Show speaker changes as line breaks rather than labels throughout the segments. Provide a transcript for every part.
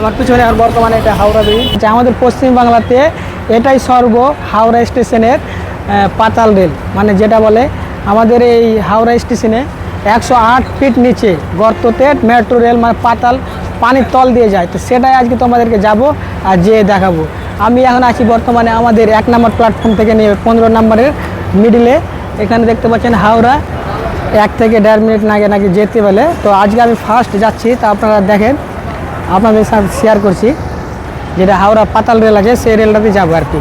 আমার পিছনে আর বর্তমানে এটা হাওড়া ব্রিজ। আমাদের পশ্চিমবাংলাতে এটাই সর্ব হাওড়া স্টেশনের পাতাল রেল, মানে যেটা বলে আমাদের এই হাওড়া স্টেশনে 108 ফিট নিচে গর্ততে মেট্রো রেল, মানে পাতাল পানির তল দিয়ে যায়। তো সেটাই আজকে তোমাদেরকে যাব আর যেয়ে দেখাবো। আমি এখন আছি বর্তমানে আমাদের 1 নম্বর প্ল্যাটফর্ম থেকে নিয়ে 15 নম্বরের মিডিলে। এখানে দেখতে পাচ্ছেন হাওড়া 1 থেকে 1.5 মিনিট নাকি যেতে বলে। তো আজকে আমি ফার্স্ট যাচ্ছি, তা আপনারা দেখেন, আপনাদের সাথে শেয়ার করছি যেটা হাওড়া পাতাল রেল আছে সেই রেলটাতে যাবো আর কি।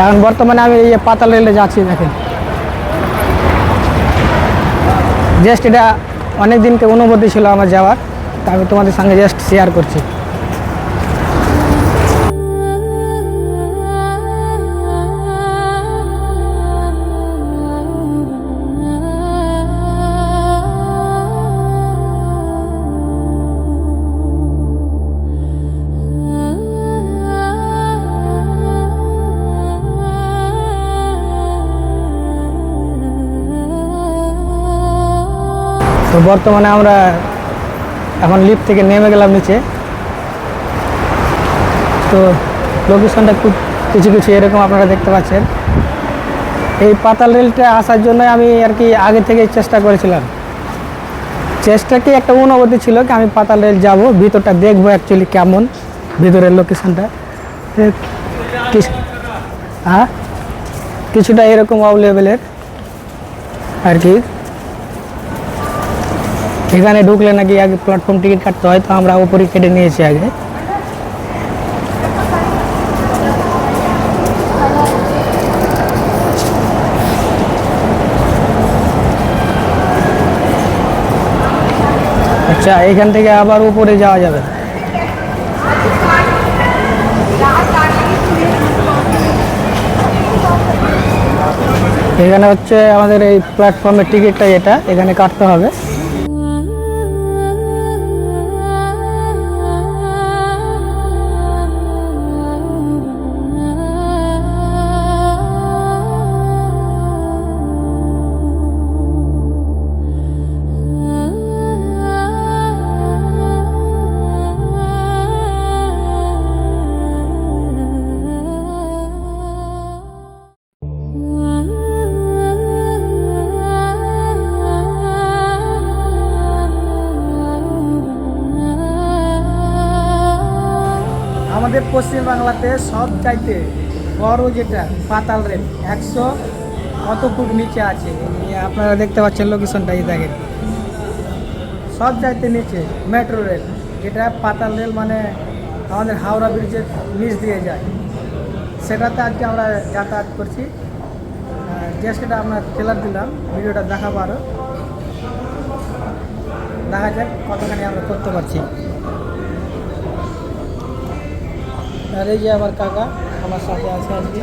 এখন বর্তমানে আমি এই পাতাল রেলে যাচ্ছি। দেখেন জাস্ট এটা অনেক দিনকে অনুভূতি ছিল আমার যাওয়ার, তা আমি তোমাদের সঙ্গে জাস্ট শেয়ার করছি। তো বর্তমানে আমরা এখন লিফট থেকে নেমে গেলাম নিচে। তো লোকেশনটা খুব কিছু এরকম আপনারা দেখতে পাচ্ছেন। এই পাতাল রেলটা আসার জন্য আমি আর কি আগে থেকে চেষ্টা করেছিলাম। চেষ্টা কি একটা অনুভূতি ছিল কি আমি পাতাল রেল যাবো, ভিতরটা দেখবো অ্যাকচুয়ালি কেমন ভিতরের লোকেশনটা। হ্যাঁ, কিছুটা এরকম অফ লেভেলের আর কি। এখানে ঢুকলে নাকি আগে প্ল্যাটফর্ম টিকিট কাটতে হয়, তো আমরা ওপরে কেটে নিয়েছি আগে। আচ্ছা, এখান থেকে আবার উপরে যাওয়া যাবে। এখানে হচ্ছে আমাদের এই প্ল্যাটফর্মের টিকিটটা, এটা এখানে কাটতে হবে। আমাদের পশ্চিমবাংলাতে সব চাইতে বড় যেটা পাতাল রেল 100 কত ফুট নিচে আছে। আপনারা দেখতে পাচ্ছেন লোকেশনটা, এই দেখেন সব চাইতে নিচে মেট্রো রেল, যেটা পাতাল রেল, মানে আমাদের হাওড়া ব্রিজের নিচ দিয়ে যায়। সেটাতে আজকে আমরা যাতায়াত করছি। জাস্ট এটা আমরা ট্রেলার দিলাম, ভিডিওটা দেখাবো, আরও দেখা যাক কতখানি আমরা করতে পারছি। আর এই যে আমার কাকা আমার সাথে আছে আজকে।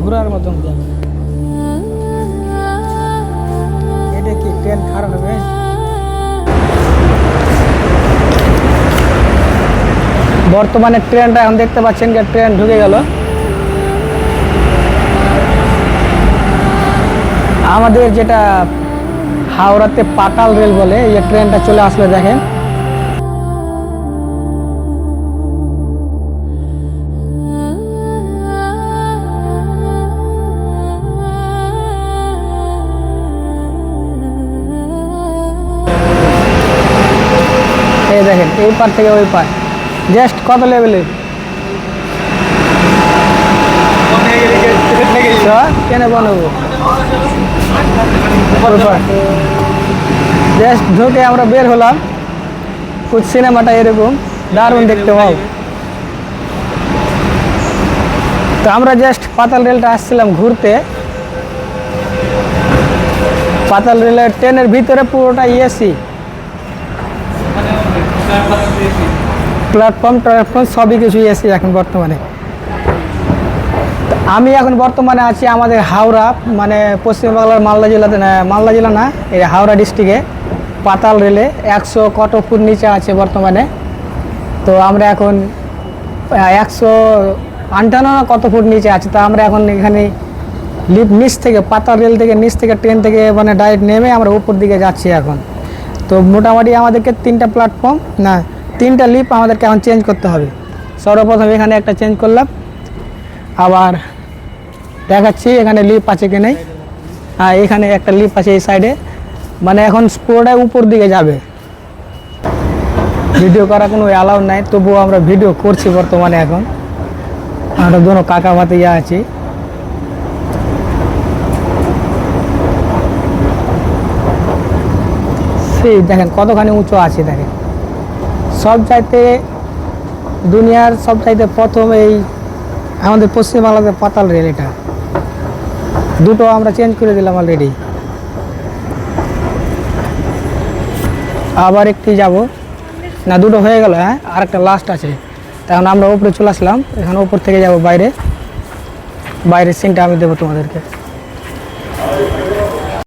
ঘোরার মতন যাবে। এটা কি ট্রেন খারাপ হবে? বর্তমানে ট্রেনটা এখন দেখতে পাচ্ছেন যে ট্রেন ঢুকে গেল। আমাদের যেটা হাওড়াতে পাতাল রেল বলে, এই ট্রেনটা চলে আসলে দেখেন। এই দেখেন এই পার থেকে ওই পার জাস্ট কত লেভেলে কেনে বানাবো। জাস্ট ঢুকে আমরা বের হলাম। সিনেমাটা এরকম দারুণ দেখতে পাও। তো আমরা জাস্ট পাতাল রেলটা আসছিলাম ঘুরতে। পাতাল রেলের ট্রেনের ভিতরে পুরোটা এসি, প্ল্যাটফর্ম সবই কিছু এসি এখন বর্তমানে। আমি এখন বর্তমানে আছি আমাদের হাওড়া, মানে পশ্চিমবাংলার মালদা জেলাতে, মালদা জেলা না, এই হাওড়া ডিস্ট্রিক্টে পাতাল রেলে 100 কত ফুট নিচে আছে বর্তমানে। তো আমরা এখন 158 কত ফুট নিচে আছে। তো আমরা এখন এখানে লিফট নিচ থেকে, পাতাল রেল থেকে নিচ থেকে, ট্রেন থেকে মানে ডাইরেক্ট নেমে আমরা উপর দিকে যাচ্ছি এখন। তো মোটামুটি আমাদেরকে 3টা প্ল্যাটফর্ম না 3টা লিফট আমাদেরকে এখন চেঞ্জ করতে হবে। সর্বপ্রথম এখানে একটা চেঞ্জ করলাম, আবার দেখাচ্ছি এখানে লিফট আছে কি নেই। হ্যাঁ, এখানে একটা লিফট আছে এই সাইডে, মানে এখন পুরোটাই উপর দিকে যাবে। ভিডিও করা কোনো অ্যালাউ নাই, তবুও আমরা ভিডিও করছি বর্তমানে। এখন আমরা দুটো কাকা ভাতিজা আছি। সেই দেখেন কতখানি উঁচু আছে, দেখেন সব চাইতে, দুনিয়ার সব চাইতে প্রথম এই আমাদের পশ্চিমবাংলাতে পাতাল রেল। এটা দুটো আমরা চেঞ্জ করে দিলাম অলরেডি, আবার একটি যাব না, দুটো হয়ে গেল। হ্যাঁ, আর একটা লাস্ট আছে। তখন আমরা উপরে চলে আসলাম, এখানে উপর থেকে যাব বাইরে। বাইরের সিনটা আমি দেবো তোমাদেরকে।